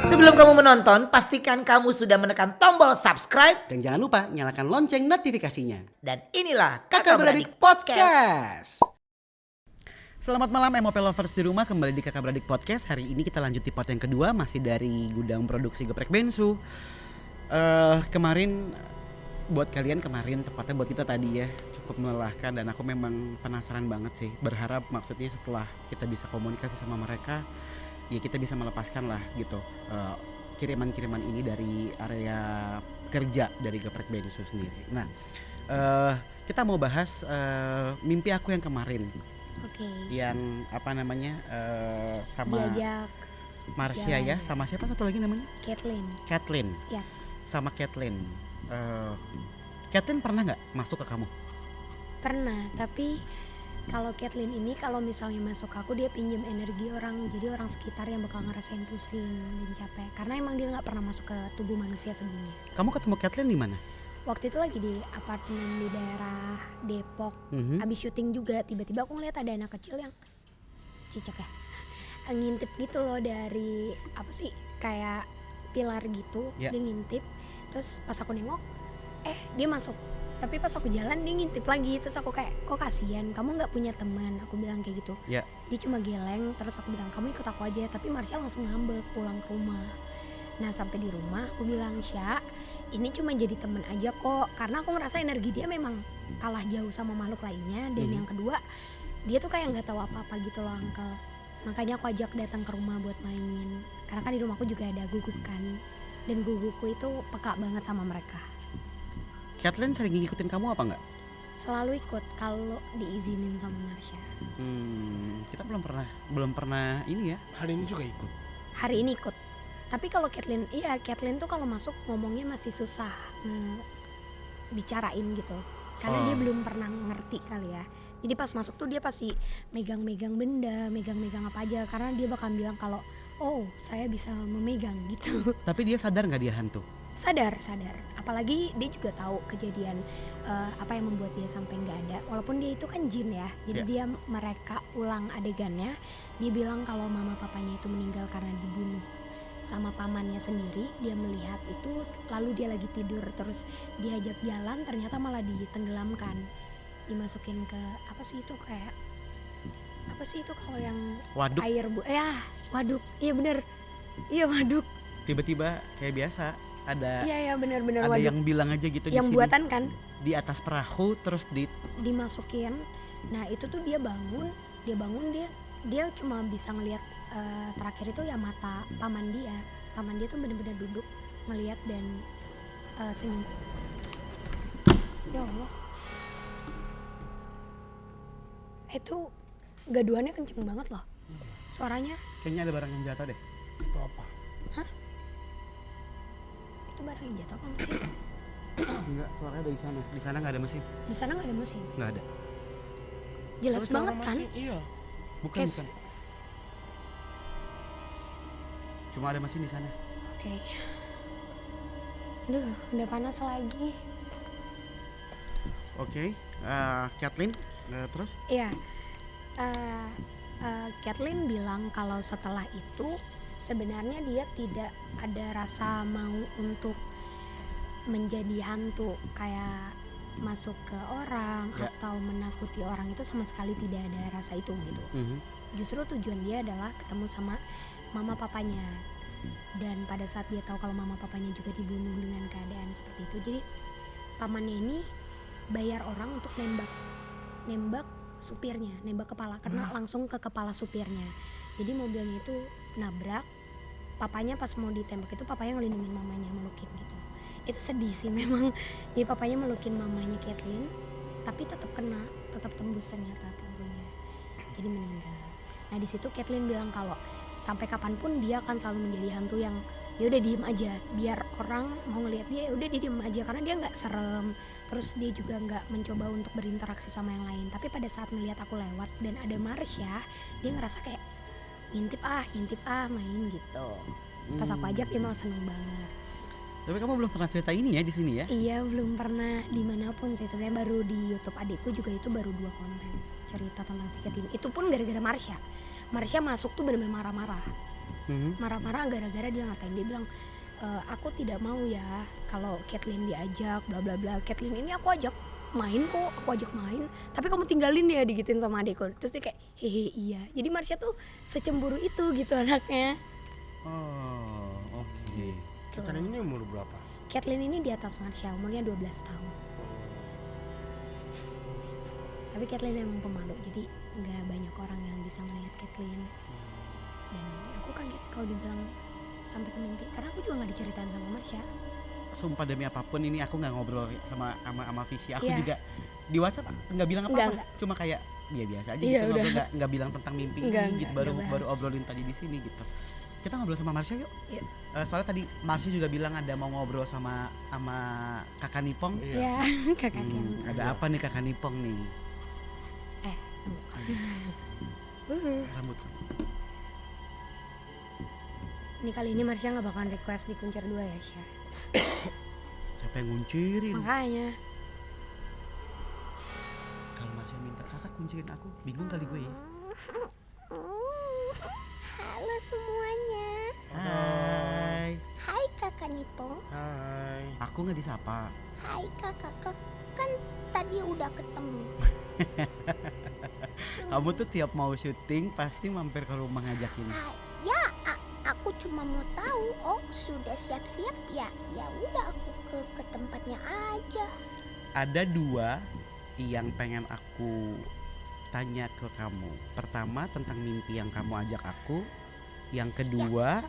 Sebelum kamu menonton, pastikan kamu sudah menekan tombol subscribe. Dan jangan lupa nyalakan lonceng notifikasinya. Dan inilah Kakak Beradik Podcast. Selamat malam MOP Lovers di rumah, kembali di Kakak Beradik Podcast. Hari ini kita lanjut di part yang kedua, masih dari gudang produksi Geprek Bensu. Kemarin tepatnya buat kita tadi ya, cukup melelahkan. Dan aku memang penasaran banget sih, berharap maksudnya setelah kita bisa komunikasi sama mereka, ya kita bisa melepaskan lah gitu kiriman-kiriman ini dari area kerja dari Geprek Bensu sendiri. Nah, kita mau bahas mimpi aku yang kemarin. Oke. Yang apa namanya sama Diajak Marsha ya, sama siapa satu lagi namanya? Kathleen. Ya. Sama Kathleen. Kathleen pernah nggak masuk ke kamu? Pernah, tapi kalau Kathleen ini kalau misalnya masuk ke aku, dia pinjam energi orang, jadi orang sekitar yang bakal ngerasain pusing dan capek. Karena emang dia nggak pernah masuk ke tubuh manusia sebelumnya. Kamu ketemu Kathleen di mana? Waktu itu lagi di apartemen di daerah Depok. Abis syuting juga, tiba-tiba aku ngeliat ada anak kecil yang cicak ya, ngintip gitu loh dari apa sih, kayak pilar gitu. Yeah. Dia ngintip, terus pas aku nengok, dia masuk. Tapi pas aku jalan dia ngintip lagi, terus aku kayak, kok kasihan, kamu nggak punya teman, aku bilang kayak gitu. Yeah. Dia cuma geleng, terus aku bilang kamu ikut aku aja. Tapi Marsha langsung ngambek pulang ke rumah. Nah sampai di rumah aku bilang, Sya, ini cuma jadi temen aja kok, karena aku ngerasa energi dia memang kalah jauh sama makhluk lainnya. Dan yang kedua, dia tuh kayak nggak tahu apa-apa gitu loh Uncle. Makanya aku ajak datang ke rumah buat main, karena kan di rumahku juga ada guguk kan, dan gugukku itu peka banget sama mereka. Kathleen sering ngikutin kamu apa nggak? Selalu ikut kalau diizinin sama Marsha. Kita belum pernah ini ya. Hari ini juga ikut. Hari ini ikut. Tapi kalau Kathleen tuh kalau masuk ngomongnya masih susah bicarain gitu. Karena dia belum pernah ngerti kali ya. Jadi pas masuk tuh dia pasti megang-megang benda, megang-megang apa aja. Karena dia bakal bilang kalau, oh saya bisa memegang gitu. Tapi dia sadar nggak dia hantu? Sadar. Apalagi dia juga tahu kejadian apa yang membuat dia sampai nggak ada. Walaupun dia itu kan jin ya. Jadi dia mereka ulang adegannya. Dia bilang kalau mama papanya itu meninggal karena dibunuh sama pamannya sendiri. Dia melihat itu, lalu dia lagi tidur, terus diajak jalan, ternyata malah ditenggelamkan, dimasukin ke apa sih itu, kayak apa sih itu kalau yang Waduk. air waduk. Iya bener, iya waduk. Tiba-tiba kayak biasa ada Iya bener-bener ada waduk yang bilang aja gitu yang di sini, buatan kan, di atas perahu terus dimasukin. Nah itu tuh dia bangun dia cuma bisa ngelihat terakhir itu ya mata paman dia tuh benar-benar duduk ngelihat dan senyum. Ya Allah, itu gaduhannya kenceng banget loh suaranya. kayaknya ada barang yang jatuh deh. Itu apa? Itu barang yang jatuh apa mesin? Enggak, suaranya dari sana. Di sana nggak ada mesin. Di sana nggak ada mesin, Nggak ada. jelas Tapi banget suara kan. masih- Iya. Bukan. Cuma ada mesin di sana. Oke. Duh, udah panas lagi. Oke, Kathleen, terus? Iya, Kathleen bilang kalau setelah itu sebenarnya dia tidak ada rasa mau untuk menjadi hantu, kayak masuk ke orang atau menakuti orang, itu sama sekali tidak ada rasa itu gitu. Justru tujuan dia adalah ketemu sama mama papanya. Dan pada saat dia tahu kalau mama papanya juga dibunuh dengan keadaan seperti itu, jadi pamannya ini bayar orang untuk nembak supirnya, nembak kepala, kena langsung ke kepala supirnya. Jadi mobilnya itu nabrak papanya, pas mau ditembak itu papanya ngelindungin mamanya, melukin gitu. Itu sedih sih memang. Jadi papanya melukin mamanya Kathleen, tapi tetap kena, tetap tembus ternyata pelurunya. Jadi meninggal. Nah di situ Kathleen bilang kalau sampai kapanpun dia akan selalu menjadi hantu yang ya udah diem aja, biar orang mau ngelihat dia ya udah dia diem aja, karena dia nggak serem. Terus dia juga nggak mencoba untuk berinteraksi sama yang lain. Tapi pada saat ngelihat aku lewat dan ada Marsha, dia ngerasa kayak ngintip main gitu. Pas aku ajak dia malah seneng banget. Tapi kamu belum pernah cerita ini ya di sini ya? Iya, belum pernah dimanapun sih. Sebenarnya baru di YouTube adikku juga, itu baru 2 konten cerita tentang si Kathleen. Itu pun gara-gara Marsha. Marsha masuk tuh benar-benar marah-marah. marah-marah gara-gara dia ngatain, dia bilang aku tidak mau ya kalau Kathleen diajak bla bla bla. Kathleen ini aku ajak main kok, aku ajak main, tapi kamu tinggalin dia, digituin sama adekku. Terus dia kayak hehe iya. Jadi Marsha tuh secemburu itu gitu anaknya. Oh, oke. Kathleen ini umur berapa? Kathleen ini di atas Marsha, umurnya 12 tahun. Tapi Kathleen emang pemalu, jadi nggak banyak orang yang bisa melihat Kathleen. Dan aku kaget kalau dibilang sampai ke mimpi, karena aku juga nggak diceritain sama Marsha. Sumpah demi apapun ini aku nggak ngobrol sama Fishy. Aku Iya. juga di WhatsApp nggak bilang apa-apa. Enggak. Cuma kayak ya biasa aja Iya, gitu, udah. ngobrol, nggak bilang tentang mimpi Enggak, ini gitu. enggak Baru bahas. obrolin tadi di sini gitu. Kita ngobrol sama Marsha yuk. Yuk. Soalnya tadi Marsha juga bilang ada mau ngobrol sama kakak Nipong. Ya, kakak Ada apa nih kakak Nipong nih? tunggu. Rambut. Ini kali ini Marsha nggak bakalan request di kuncer 2 ya, Syah. Siapa yang nguncirin? Makanya. Kalau Marsha minta kakak kuncirin aku, bingung kali gue ya. Halo semuanya. Hai. Hai kakak Nipong. Hai. Aku nggak disapa. Hai kakak, kan tadi udah ketemu. Kamu tuh tiap mau syuting pasti mampir ke rumah ngajakin. Ya, aku cuma mau tahu. Oh, sudah siap-siap ya? Ya udah aku ke tempatnya aja. Ada 2 yang pengen aku tanya ke kamu. Pertama tentang mimpi yang kamu ajak aku. Yang kedua,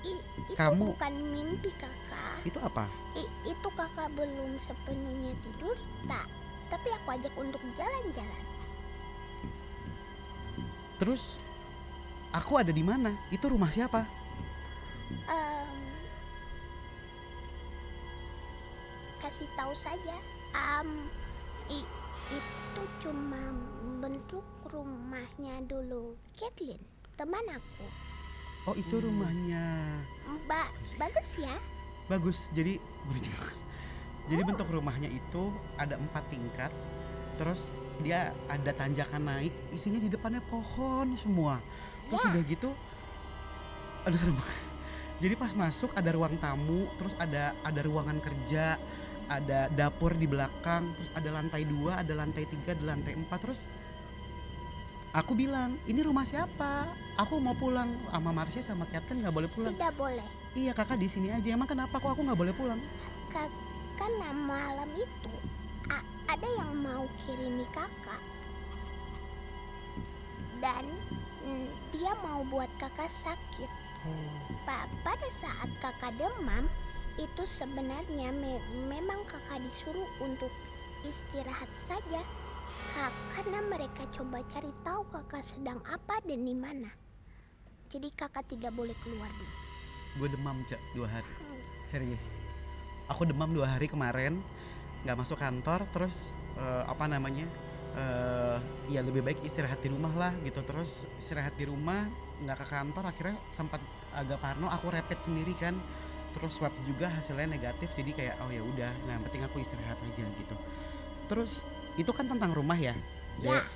Itu Kamu- bukan mimpi kakak. itu apa? Itu kakak belum sepenuhnya tidur, tak? Tapi aku ajak untuk jalan-jalan. Terus aku ada di mana? Itu rumah siapa? Kasih tahu saja. Itu cuma bentuk rumahnya dulu Kathleen, teman aku. Oh, itu rumahnya. Bagus ya. Bagus. Jadi bentuk rumahnya itu ada 4 tingkat. Terus dia ada tanjakan naik, isinya di depannya pohon semua. Terus udah gitu, aduh serem banget. Jadi pas masuk ada ruang tamu, terus ada ruangan kerja, ada dapur di belakang, terus ada lantai 2, ada lantai 3, ada lantai 4. Terus aku bilang, ini rumah siapa? Aku mau pulang. Sama Marsha sama Kathleen nggak boleh pulang. Tidak boleh. Iya kakak di sini aja. Emang kenapa kok aku nggak boleh pulang? Karena malam itu ada yang mau kirimi kakak. Dan dia mau buat kakak sakit. Pada saat kakak demam, itu sebenarnya memang kakak disuruh untuk istirahat saja. Karena mereka coba cari tahu kakak sedang apa dan di mana. Jadi kakak tidak boleh keluar dulu. Gue demam Cak 2 hari. Serius. Aku demam 2 hari kemarin, nggak masuk kantor. Terus ya lebih baik istirahat di rumah lah gitu. Terus istirahat di rumah, nggak ke kantor. Akhirnya sempat agak parno. Aku rapid sendiri kan. Terus swab juga hasilnya negatif. Jadi kayak oh ya udah, nggak yang penting aku istirahat aja gitu. Terus itu kan tentang rumah ya. Ya.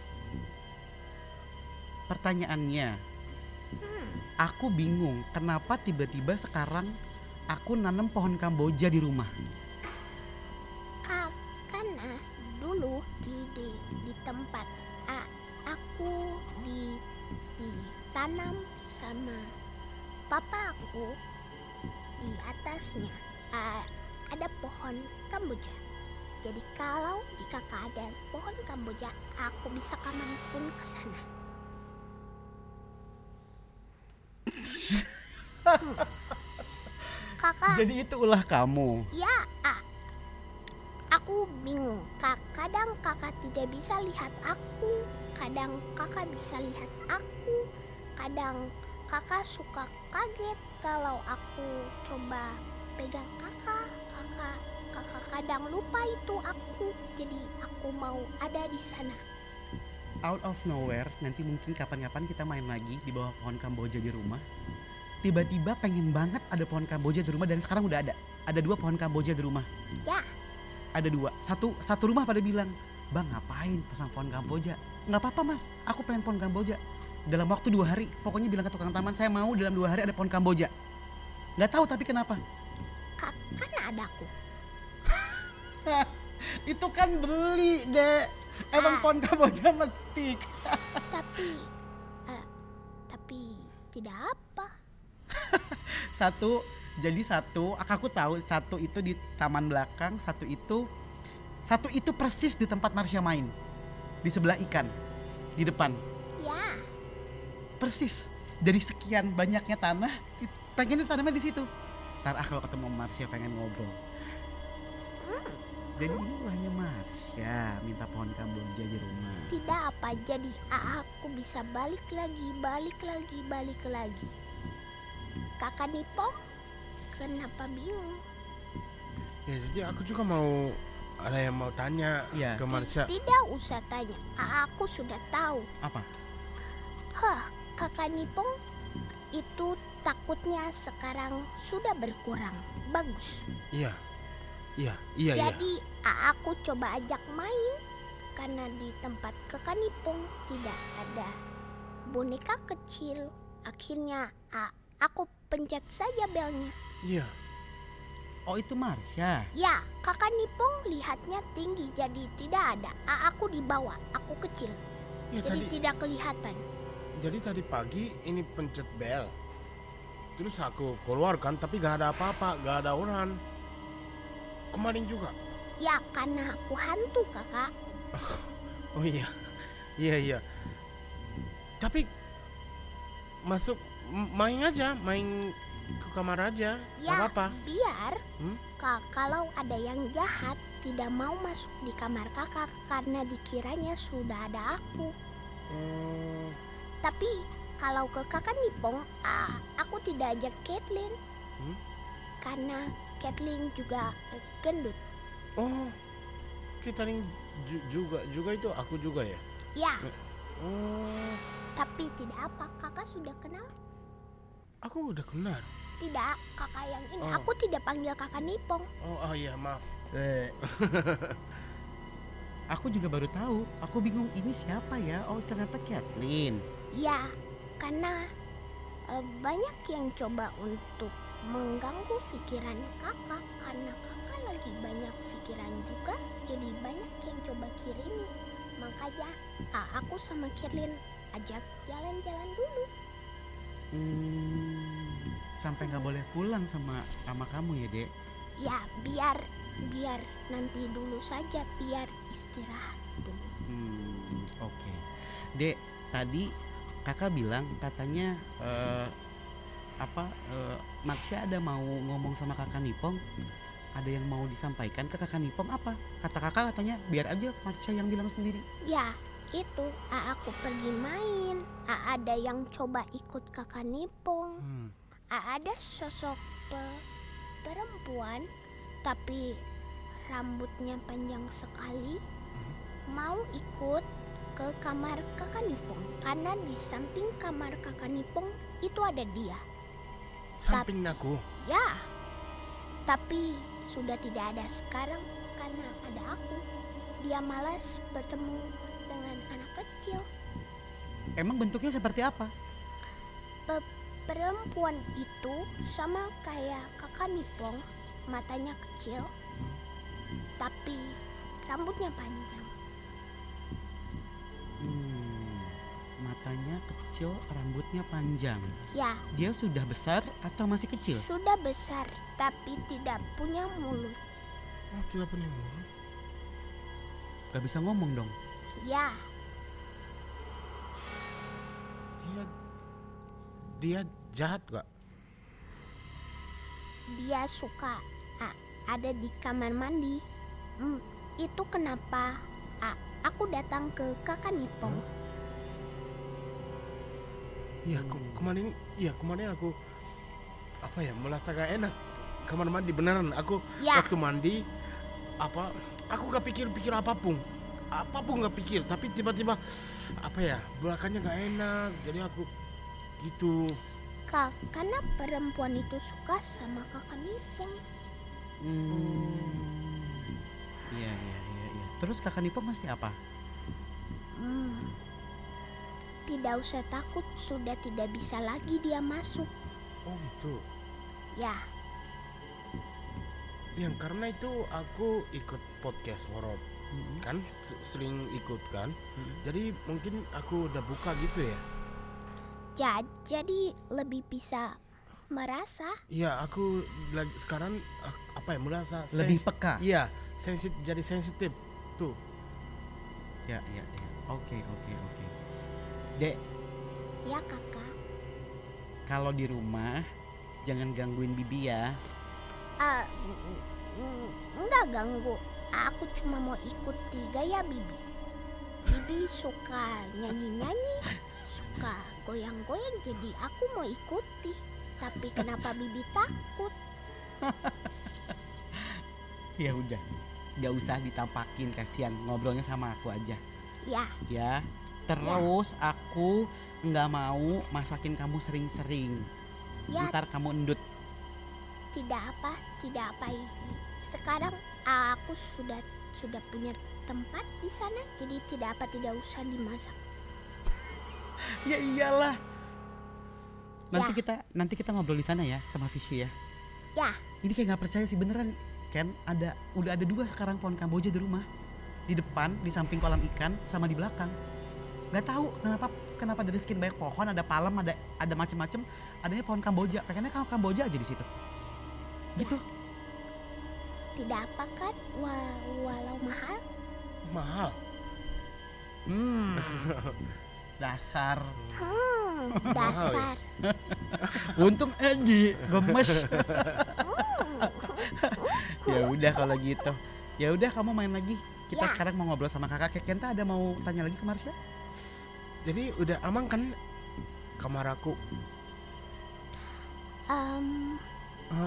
Pertanyaannya, aku bingung kenapa tiba-tiba sekarang aku nanam pohon kamboja di rumah. Karena dulu di tempat aku ditanam sama papa aku, di atasnya ada pohon kamboja. Jadi kalau di kakak ada pohon kamboja, aku bisa kapanpun ke sana. Kakak, Jadi itu ulah kamu. ya, aku bingung. Kadang kakak tidak bisa lihat aku, kadang kakak bisa lihat aku, kadang kakak suka kaget kalau aku coba pegang kakak. Kakak kadang lupa itu aku, jadi aku mau ada di sana. Out of nowhere, nanti mungkin kapan-kapan kita main lagi di bawah pohon kamboja di rumah. Tiba-tiba pengen banget ada pohon kamboja di rumah, dan sekarang udah ada. Ada 2 pohon kamboja di rumah. Ya, Ada 2. Satu rumah pada bilang, "Bang, ngapain pasang pohon kamboja?" "Nggak apa-apa mas, aku pengen pohon kamboja." dalam waktu 2 hari. Pokoknya bilang ke tukang taman, saya mau dalam 2 hari ada pohon Kamboja. Nggak tahu tapi kenapa. Kan adaku. Itu kan beli, Dek. Emang pohon Kamboja metik. Tapi tidak apa. Jadi satu, aku tahu satu itu di taman belakang, satu itu persis di tempat Marsha main. Di sebelah ikan, di depan. Ya, Persis. Dari sekian banyaknya tanah, pengen tanamnya di situ. Ntar kalau ketemu Marsha pengen ngobrol. Jadi ini ulahnya Marsha minta pohon Kamboja di rumah. tidak apa. Jadi aku bisa balik lagi. Kakak Nipong, kenapa bingung? Ya jadi aku juga mau ada yang mau tanya Iya. ke Marsha. Tidak usah tanya, aku sudah tahu. Apa? Kakak Nipong itu takutnya sekarang sudah berkurang. Bagus. Iya. Jadi aku coba ajak main karena di tempat kakak Nipong tidak ada boneka kecil. Akhirnya aku pencet saja belnya. Iya. Oh itu Marsha. Ya, kakak Nipong lihatnya tinggi jadi tidak ada. Aku di bawah, aku kecil. Ya, Jadi tidak kelihatan. Jadi tadi pagi ini pencet bel. Terus aku keluarkan tapi gak ada apa-apa, gak ada orang. Kemarin juga. Ya, karena aku hantu, kakak. Oh iya. Iya. Tapi masuk main aja, main ke kamar aja. Ya, Gak apa-apa. biar Hmm? kalau ada yang jahat tidak mau masuk di kamar kakak karena dikiranya sudah ada aku. Oh, Tapi kalau ke kakak Nipong, aku tidak ajak Caitlyn. Hmm? Karena Caitlyn juga gendut. oh, kita nih juga itu aku juga ya. Ya, Oh, tapi tidak apa, kakak sudah kenal? aku udah kenal. Tidak, kakak yang ini. Oh. Aku tidak panggil kakak Nipong. Oh iya maaf. Aku juga baru tahu. Aku bingung ini siapa ya? Oh ternyata Caitlyn. Ya, karena banyak yang coba untuk mengganggu pikiran kakak. Karena kakak lagi banyak pikiran juga, jadi banyak yang coba kirimi. Makanya aku sama Caitlyn ajak jalan-jalan dulu. Sampai nggak boleh pulang sama kamu ya, Dek? Ya, biar nanti dulu saja, biar istirahat dulu. Oke. Dek, tadi kakak bilang katanya Marsha ada mau ngomong sama kakak Nipong. Ada yang mau disampaikan ke kakak Nipong apa? Kata kakak katanya biar aja Marsha yang bilang sendiri. Ya, itu aku pergi main. Ada yang coba ikut kakak Nipong. Ada sosok perempuan tapi rambutnya panjang sekali, mau ikut ke kamar kakak Nipong karena di samping kamar kakak Nipong itu ada dia. Samping aku. Ya, tapi sudah tidak ada sekarang karena ada aku. Dia malas bertemu dengan anak kecil. Emang bentuknya seperti apa? Perempuan itu sama kayak kakak Nipong, matanya kecil, tapi rambutnya panjang. Matanya kecil, rambutnya panjang. Ya, Dia sudah besar atau masih kecil? sudah besar tapi tidak punya mulut. Oh, tidak punya mulut. Gak bisa ngomong dong. Ya, Dia jahat gak? dia suka ada di kamar mandi. Itu kenapa aku datang ke kakak Nipong. Iya, kemarin aku merasa gak enak kamar mandi beneran. Aku Ya. waktu mandi aku gak pikir apapun gak pikir, tapi tiba-tiba belakangnya gak enak, jadi aku gitu. Karena perempuan itu suka sama kakak Nipong. Iya. Terus kakak Nipong mesti apa? tidak usah takut, sudah tidak bisa lagi dia masuk. Oh gitu. Ya, Yang karena itu aku ikut podcast horor kan, sering ikut kan. Jadi mungkin aku udah buka gitu ya. jadi lebih bisa merasa. Iya, aku lagi sekarang merasa Lebih peka. Iya, jadi sensitif tuh. Ya. Oke. Dek, Ya kakak. kalau di rumah jangan gangguin Bibi ya. Enggak ganggu. Aku cuma mau ikuti gaya Bibi. Bibi suka nyanyi-nyanyi, suka goyang-goyang, jadi aku mau ikuti. Tapi kenapa Bibi takut? Ya udah, nggak usah ditampakin, kasihan, ngobrolnya sama aku aja Ya, ya. Terus aku nggak mau masakin kamu sering-sering. ya, Ntar kamu endut. tidak apa. Sekarang aku sudah punya tempat di sana, jadi tidak usah dimasak. Ya iyalah. Ya. Nanti kita ngobrol di sana ya sama Fishy ya. Ya, Ini kayak nggak percaya sih, beneran Ken, udah ada 2 sekarang pohon Kamboja di rumah. Di depan, di samping kolam ikan, sama di belakang. Nggak tahu kenapa dari sekian banyak pohon, ada palem, ada macem-macem, adanya pohon Kamboja. Pengennya kalau Kamboja aja di situ. Gitu. tidak apa kan, walau mahal. Mahal. Dasar. Dasar. Untung Edi gemes. Ya udah kalau gitu. Ya udah kamu main lagi. Kita Ya. sekarang mau ngobrol sama kakak. Kenta ada mau tanya lagi ke Marsha? Jadi udah aman kan kamar aku?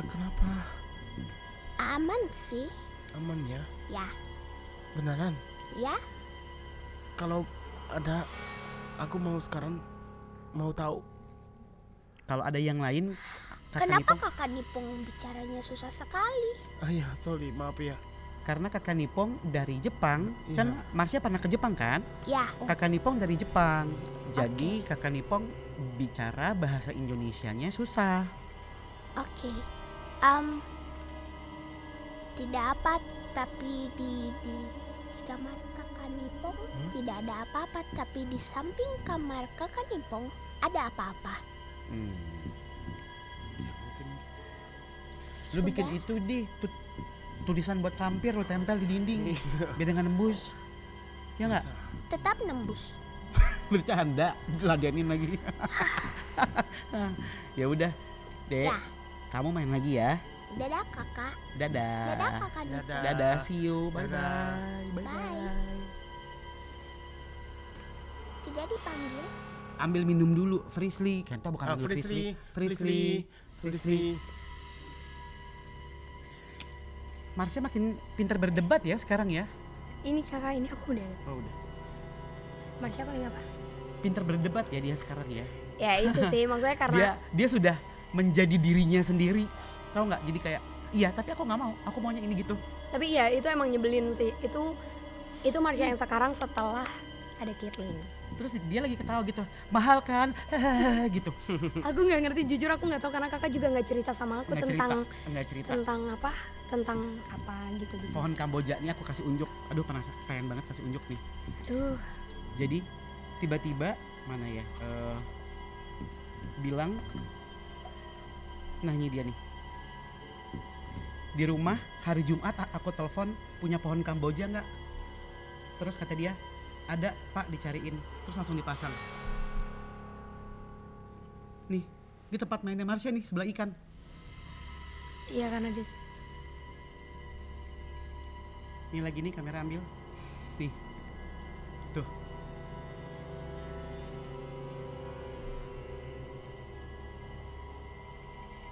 Kenapa? Aman sih. Aman ya? Ya, Beneran? ya. Kalau ada, aku mau sekarang mau tahu. Kalau ada yang lain, kakak Kenapa Nipong, kakak Nipong bicaranya susah sekali? Ya, sorry, maaf ya. karena kakak Nipong dari Jepang, Iya. kan Marsha pernah ke Jepang kan? Ya, Kakak Nipong dari Jepang, jadi kakak Nipong bicara bahasa Indonesianya susah. oke. Tidak apa, tapi di kamar kakak Nipong tidak ada apa-apa, tapi di samping kamar kakak Nipong ada apa-apa. Ya mungkin. Lu bikin Sudah. itu deh, tulisan buat vampir lu tempel di dinding, biar nggak nembus. Ya nggak? Tetap nembus. Bercanda, ladenin lagi. Ya udah, Dek, Ya. kamu main lagi ya. Dadah kakak. Dadah. Dadah kakak Nipong. Dadah. Dadah, see you. Bye Dadah. bye. Bye. Tidak dipanggil. Ambil minum dulu, Frizzly. Kento bukan ambil Frizzly. Frizzly. Marsha makin pintar berdebat ya sekarang ya. Ini kakak, ini aku udah. Oh udah. Marsha paling apa? Pintar berdebat ya dia sekarang ya. Ya itu sih maksudnya karena Dia sudah menjadi dirinya sendiri. Tahu nggak? Jadi kayak iya tapi aku nggak mau. Aku maunya ini gitu. tapi ya itu emang nyebelin sih. Itu Marsha yang sekarang setelah ada Caitlyn. Terus dia lagi ketawa gitu. Mahal kan? Gitu. Aku nggak ngerti, jujur aku nggak tahu karena kakak juga nggak cerita sama aku Nggak cerita. tentang apa gitu. Pohon Kamboja ini aku kasih unjuk. Aduh pengen banget kasih unjuk nih. Duh, Jadi tiba-tiba mana ya? Bilang, nah ini dia nih. Di rumah hari Jumat aku telepon punya pohon Kamboja nggak? Terus kata dia ada Pak, dicariin. Terus langsung dipasang. Nih di tempat mainnya Marsha nih sebelah ikan. iya karena dia Ini lagi nih kamera ambil. Nih. Tuh.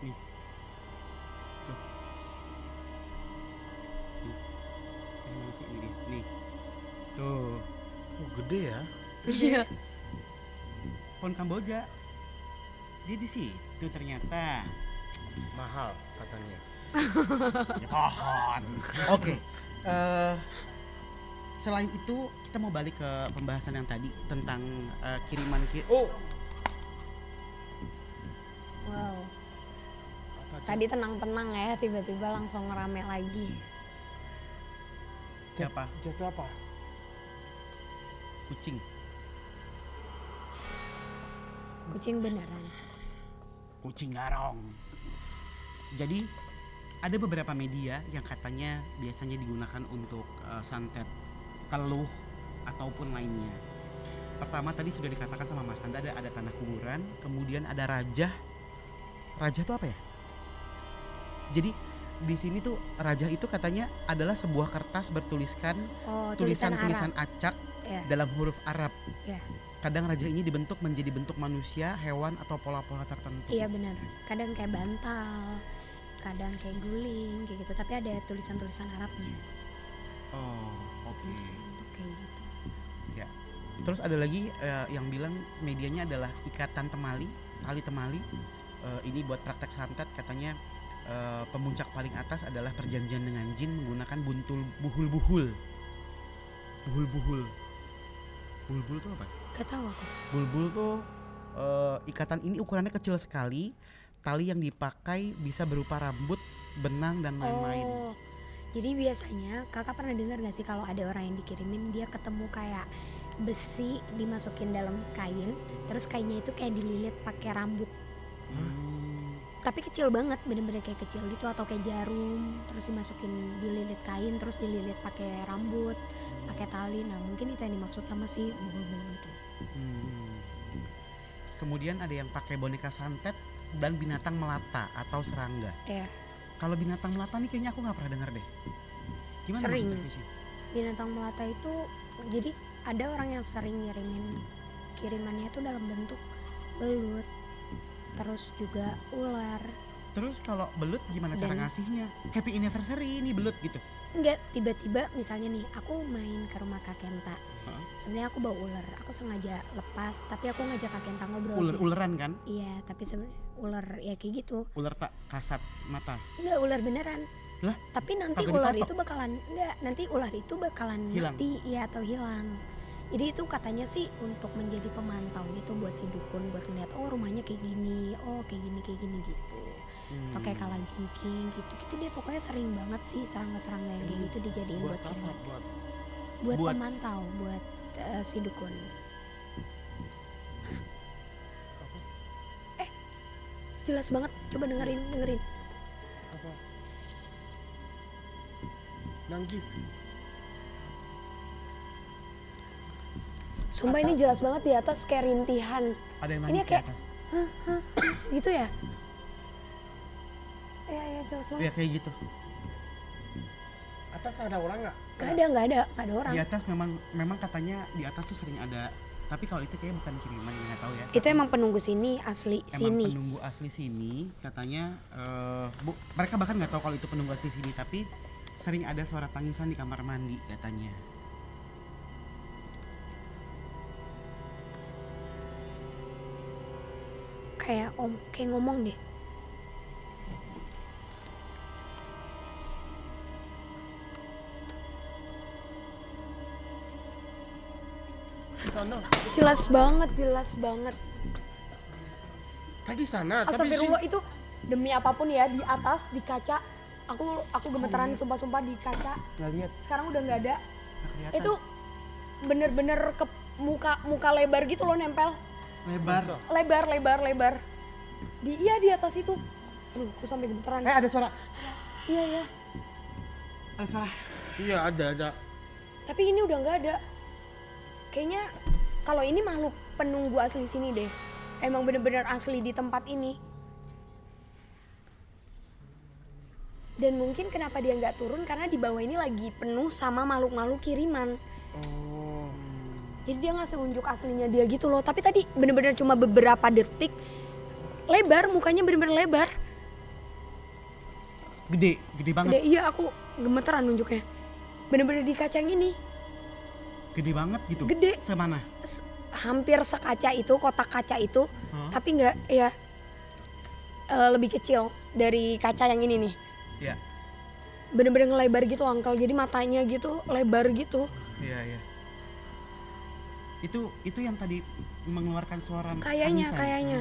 Nih. Tuh. Nih. Mana sih ini dia? Nih. Tuh. Oh, gede ya. iya. Pohon Kamboja. Dia di situ ternyata. Mahal katanya. Ya pohon. Oke. selain itu kita mau balik ke pembahasan yang tadi tentang kiriman Oh, Wow. apa tuh? Tadi tenang-tenang ya, tiba-tiba langsung ngerame lagi. siapa? Jatuh apa? Kucing. Kucing beneran. Kucing garong. Jadi ada beberapa media yang katanya biasanya digunakan untuk santet teluh ataupun lainnya. Pertama tadi sudah dikatakan sama Mas Tanda ada tanah kuburan, kemudian ada rajah. Rajah itu apa ya? Jadi di sini tuh rajah itu katanya adalah sebuah kertas bertuliskan Oh, tulisan tulisan-tulisan Arab. acak Ya. dalam huruf Arab. Ya. Kadang rajah ini dibentuk menjadi bentuk manusia, hewan atau pola-pola tertentu. Iya benar. Kadang kayak bantal, kadang kayak guling kayak gitu. Tapi ada tulisan-tulisan Arabnya. Oh, oke. Untuk kayak gitu. Ya. Terus ada lagi yang bilang medianya adalah ikatan temali, tali temali. Ini buat praktek santet katanya pemuncak paling atas adalah perjanjian dengan jin menggunakan buhul-buhul. Buhul-buhul. Buhul-buhul itu apa? Gak tahu aku. Bulbul tuh ikatan ini ukurannya kecil sekali. Tali yang dipakai bisa berupa rambut, benang dan lain-lain. Oh. Jadi biasanya kakak pernah dengar gak sih kalau ada orang yang dikirimin dia ketemu kayak besi dimasukin dalam kain, terus kainnya itu kayak dililit pakai rambut. Tapi kecil banget, bener-bener kayak kecil gitu, atau kayak jarum, terus dimasukin dililit kain, terus dililit pakai rambut, pakai tali. Nah mungkin itu yang dimaksud sama si buhul-buhul itu. Kemudian ada yang pakai boneka santet dan binatang melata atau serangga. Ya. Kalau binatang melata nih kayaknya aku nggak pernah dengar deh. Gimana Sering. maksudnya, Fishy? Binatang melata itu jadi ada orang yang sering kirimannya itu dalam bentuk belut, terus juga ular. Terus kalau belut gimana cara Dan- ngasihnya? Happy anniversary ini belut gitu. Enggak, tiba-tiba misalnya nih aku main ke rumah Kak Kenta. Hah? Sebenarnya aku bawa ular, aku sengaja lepas, tapi aku ngajak Kak Kenta ngobrol. Ular-ularan kan? Iya, tapi sebenarnya ular ya kayak gitu. Ular tak kasat mata. Enggak, ular beneran. Lah? Tapi nanti Kagak ular dipatok? itu bakalan nanti ular itu bakalan Hilang? mati ya atau hilang. Jadi itu katanya sih untuk menjadi pemantau gitu buat si dukun, buat ngeliat oh rumahnya kayak gini, oh kayak gini gitu. Atau kayak kalajengking gitu deh, pokoknya sering banget sih serangga-serangga yang kayak gitu dijadiin buat Buat apa? kiriman. Buat Buat- Pemantau, buat si dukun. Jelas banget, coba dengerin. apa? Nanggis. Sumpah ini jelas banget di atas kayak rintihan. Ada yang Ini nangis di kayak- atas. Gitu ya? Iya jelas banget. Ya kayak gitu. Atas ada orang nggak? Gak ada orang. Di atas memang katanya di atas tuh sering ada. Tapi kalau itu kayak bukan kiriman, nggak tahu ya. Itu emang penunggu sini, asli Emang sini. penunggu asli sini katanya mereka bahkan nggak tahu kalau itu penunggu asli sini, tapi sering ada suara tangisan di kamar mandi katanya. Kayak ngomong deh. Sana. Jelas banget. Tadi sana, tapi sih. Astagfirullah, itu demi apapun ya, di atas di kaca. Aku gemeteran sumpah di kaca. Nggak lihat, Sekarang udah nggak ada. nggak kelihatan. Itu bener-bener ke muka lebar gitu loh, nempel. lebar. Lebar. Di atas itu. Aduh, aku sampai gemeteran. Ada suara. Iya. Ada suara. Iya ada. Tapi ini udah nggak ada. Kayaknya kalau ini makhluk penunggu asli sini deh. Emang bener-bener asli di tempat ini. Dan mungkin kenapa dia nggak turun karena di bawah ini lagi penuh sama makhluk-makhluk kiriman. Oh. Jadi dia nggak seunjuk aslinya dia gitu loh. Tapi tadi bener-bener cuma beberapa detik lebar, mukanya bener-bener lebar. Gede banget. Iya, aku gemeteran nunjuknya. Bener-bener di kaca yang ini. Gede banget gitu. Gede. Semana? Hampir sekaca itu, kotak kaca itu. Hah? Tapi nggak, ya lebih kecil dari kaca yang ini nih. Ya. Bener-bener ngelebar gitu, Uncle. Jadi matanya gitu lebar gitu. Iya, iya. Itu yang tadi mengeluarkan suara Kayaknya, tangisan. kayaknya.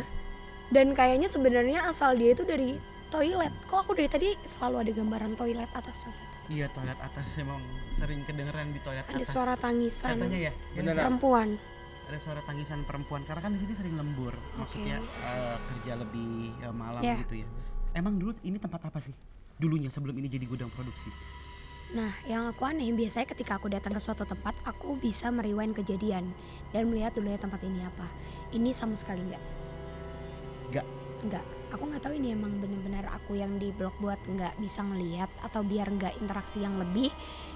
Dan kayaknya sebenarnya asal dia itu dari toilet. Kok aku dari tadi selalu ada gambaran toilet atas toilet. Iya, toilet atas emang sering kedengeran di toilet Ada atas. suara tangisan Katanya ya. Beneran. perempuan. Ada suara tangisan perempuan karena kan di sini sering lembur. Maksudnya kerja lebih malam Ya. gitu ya. Emang dulu ini tempat apa sih? Dulunya sebelum ini jadi gudang produksi. Nah, yang aku aneh biasanya ketika aku datang ke suatu tempat, aku bisa merewind kejadian dan melihat dulunya tempat ini apa. Ini sama sekali enggak. Enggak. Aku nggak tahu ini emang benar-benar aku yang di blok buat nggak bisa ngelihat atau biar nggak interaksi yang lebih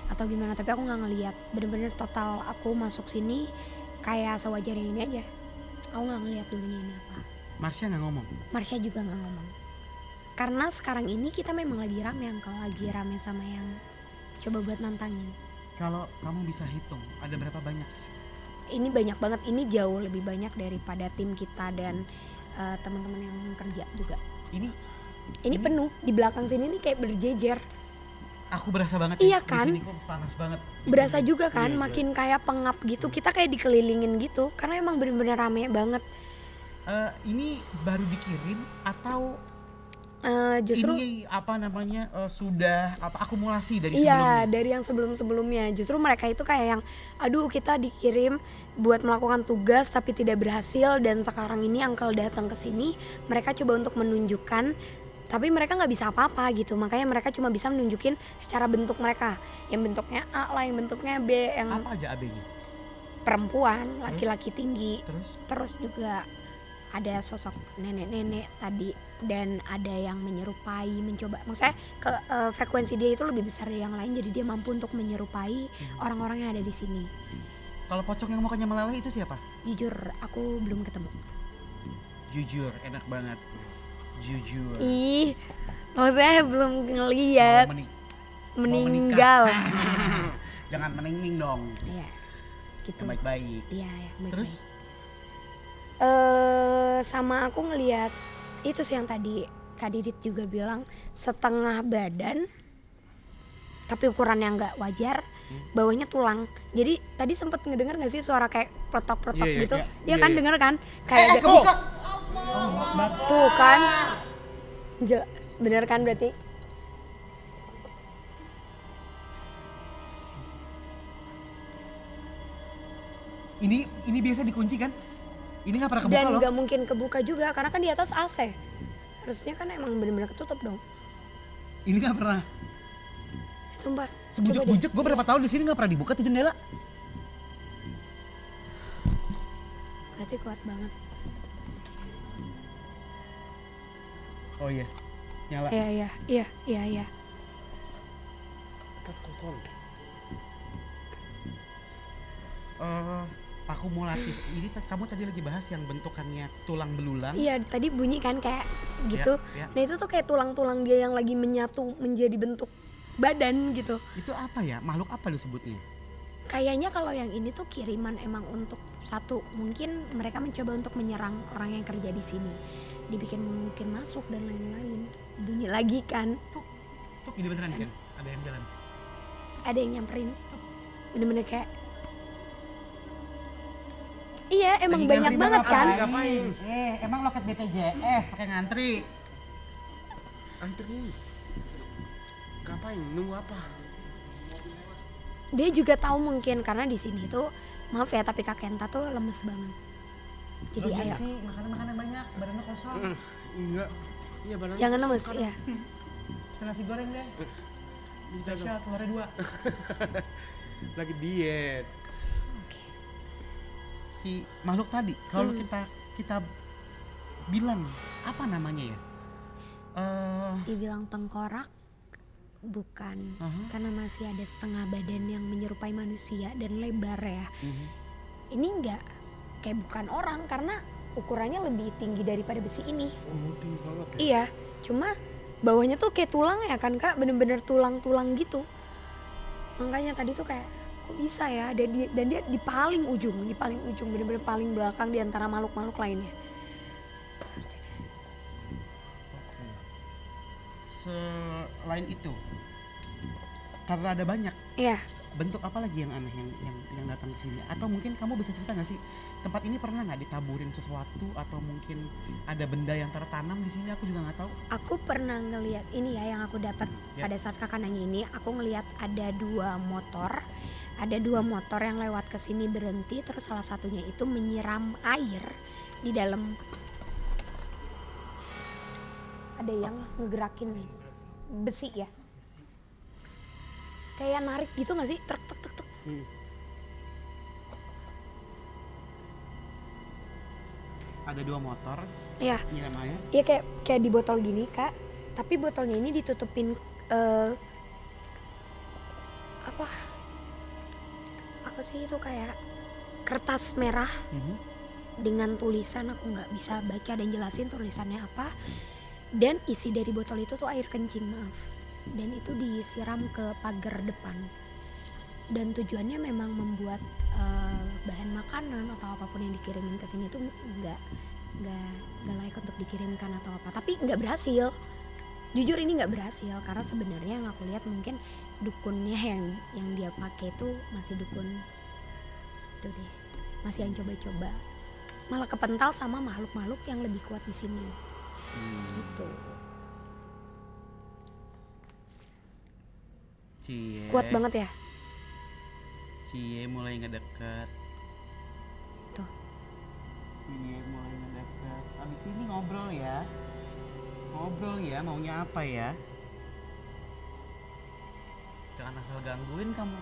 atau gimana. Tapi aku nggak ngelihat. Bener-bener total aku masuk sini kayak sewajarnya ini aja. Aku nggak ngelihat dulunya ini apa. Marsha nggak ngomong. Marsha juga nggak ngomong. Karena sekarang ini kita memang lagi rame, Uncle. Lagi rame sama yang coba buat nantangin. Kalau kamu bisa hitung, ada berapa banyak sih? Ini banyak banget, ini jauh lebih banyak daripada tim kita dan teman-teman yang kerja juga. Ini penuh di belakang sini nih kayak berjejer. Aku berasa banget Iya sih, kan? di sini kok panas banget. Berasa juga kan, Iya, makin kayak pengap gitu. Kita kayak dikelilingin gitu karena emang bener-bener rame banget. Ini baru dikirim atau Justru ini apa namanya sudah akumulasi dari iya, sebelumnya? dari yang sebelum-sebelumnya. Justru mereka itu kayak yang aduh kita dikirim buat melakukan tugas tapi tidak berhasil dan sekarang ini Uncle datang ke sini, mereka coba untuk menunjukkan tapi mereka nggak bisa apa-apa gitu. Makanya mereka cuma bisa menunjukin secara bentuk mereka. Yang bentuknya A lah, yang bentuknya B, yang Apa aja AB-nya? perempuan, laki-laki tinggi. Terus Terus juga ada sosok nenek-nenek tadi dan ada yang menyerupai, mencoba maksudnya ke frekuensi dia itu lebih besar dari yang lain jadi dia mampu untuk menyerupai orang-orang yang ada di sini. kalau pocong yang mukanya meleleh itu siapa? Jujur aku belum ketemu. Jujur, enak banget. Jujur. Ih, maksudnya belum ngeliat Mau meni- meninggal. Jangan meningning dong. Iya, gitu. Yang baik-baik. Iya, ya, baik-baik. Terus Sama aku ngelihat itu sih yang tadi Kak Didit juga bilang setengah badan tapi ukuran yang nggak wajar, bawahnya tulang. Jadi tadi sempet ngedenger nggak sih suara kayak peletok-peletok Iya, iya, gitu? iya, Iya iya, kan iya. denger kan? Kayak ada kebuka. tuh kan. Bener kan berarti? Ini biasa dikunci kan? Ini nggak pernah kebuka Dan loh. nggak mungkin kebuka juga karena kan di atas AC. Harusnya kan emang bener-bener ketutup dong. Ini nggak pernah. Sumpah. Sebujuk-bujuk gue berapa tahun di sini nggak pernah dibuka tuh jendela. Berarti kuat banget. Oh iya, nyala. Iya. Atas kosong. Akumulatif. Ini kamu tadi lagi bahas yang bentukannya tulang belulang. Iya, tadi bunyi kan kayak gitu. Ya. Nah itu tuh kayak tulang-tulang dia yang lagi menyatu menjadi bentuk badan gitu. Itu apa ya? Makhluk apa disebutnya? Kayaknya kalau yang ini tuh kiriman emang untuk satu, mungkin mereka mencoba untuk menyerang orang yang kerja di sini. Dibikin mungkin masuk dan lain-lain. Bunyi lagi kan. Tuh ini beneran Sana. kan? Ada yang jalan. Ada yang nyamperin. Bener-bener kayak iya, emang Lagi banyak ngantri banget kan. Ngapain? Emang loket BPJS pakai ngantri. Antri. Ngapain? Nunggu apa? Dia juga tahu mungkin karena di sini tuh maaf ya tapi Kak Kenta tuh lemes banget. Jadi ayo sih makanan banyak, badannya kosong. Enggak. Iya badan. jangan lemes ya. Pesen nasi goreng deh. Spesial telurnya 2. Lagi diet. Oke. Si makhluk tadi kalau kita bilang apa namanya ya? Dibilang tengkorak bukan Aha. karena masih ada setengah badan yang menyerupai manusia dan lebar ya. Ini enggak kayak bukan orang karena ukurannya lebih tinggi daripada besi ini. Oh, tinggi banget ya. Iya, cuma bawahnya tuh kayak tulang ya kan Kak, bener-bener tulang-tulang gitu. Makanya tadi tuh kayak kok bisa ya, dan dia di paling ujung, bener-bener paling belakang di antara makhluk-makhluk lainnya. Selain itu, karena ada banyak, Iya, bentuk apa lagi yang aneh yang datang ke sini? Atau mungkin kamu bisa cerita nggak sih tempat ini pernah nggak ditaburin sesuatu atau mungkin ada benda yang tertanam di sini? Aku juga nggak tahu. Aku pernah ngelihat ini ya yang aku dapat pada saat kakak nanya ini. Aku ngelihat ada dua motor yang lewat ke sini berhenti, terus salah satunya itu menyiram air di dalam. Ada yang ngegerakin nih besi ya, kayak narik gitu nggak sih, truk. Ada dua motor Ya, nyiram air. iya kayak di botol gini kak, tapi botolnya ini ditutupin apa sih itu, kayak kertas merah dengan tulisan, aku nggak bisa baca dan jelasin tulisannya apa. Dan isi dari botol itu tuh air kencing, maaf. Dan itu disiram ke pagar depan. Dan tujuannya memang membuat bahan makanan atau apapun yang dikirimin ke sini tuh nggak layak untuk dikirimkan atau apa. Tapi nggak berhasil. Jujur ini nggak berhasil karena sebenarnya yang aku lihat mungkin dukunnya yang dia pakai itu masih dukun itu deh, masih yang coba-coba. Malah kepental sama makhluk-makhluk yang lebih kuat di sini. Gitu. Cie. Kuat banget ya. Cie mulai ngedeket. Tuh. Cie mulai ngedeket. Abis ini ngobrol ya. Maunya apa ya? Jangan asal gangguin kamu.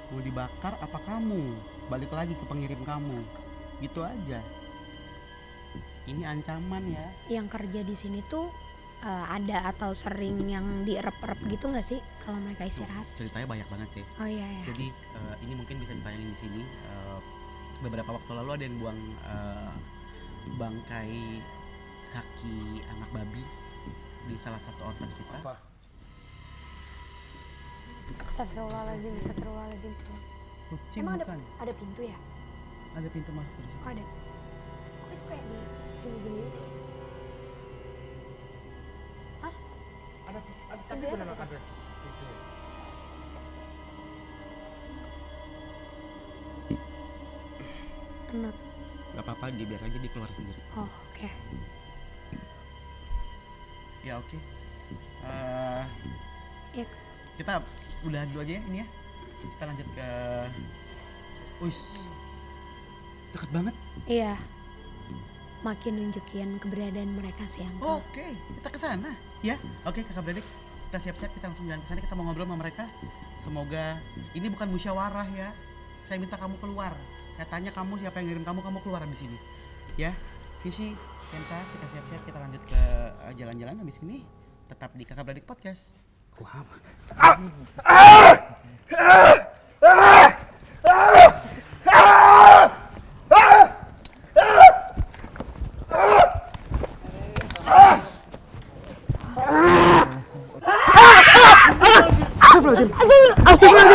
Mau dibakar apa kamu? Balik lagi ke pengirim kamu. Gitu aja. Ini ancaman ya. Yang kerja di sini tuh ada atau sering yang dierep-erep gitu nggak sih kalau mereka istirahat? Ceritanya banyak banget sih. Oh iya ya. Jadi ini mungkin bisa ditayangin di sini. Beberapa waktu lalu ada yang buang bangkai kaki anak babi di salah satu orphan kita. Apa? Astagfirullahaladzim. Kucing Emang bukan? ada pintu ya? Ada pintu masuk dari situ. Oh ada. Kok itu kayak gini sih? Ada tapi Ada benar apa? ada. Enak. Gak apa-apa, dia biar aja dia keluar sendiri. Oh oke. Ya oke. Ya. Kita udah dulu aja ya ini ya. Kita lanjut ke. Uish. Deket banget. Iya. Makin nunjukin keberadaan mereka sih Uncle. Oke, kita ke sana ya. Oke, kakak beradik, kita siap-siap, kita langsung jalan ke sana, kita mau ngobrol sama mereka. Semoga ini bukan musyawarah ya. Saya minta kamu keluar. Saya tanya kamu siapa yang ngirim kamu keluar habis ini. Ya. Visi, Kenta, kita siap-siap, kita lanjut ke jalan-jalan habis ini. Tetap di Kakak Beradik Podcast. Wah. Astagfirullahaladzim.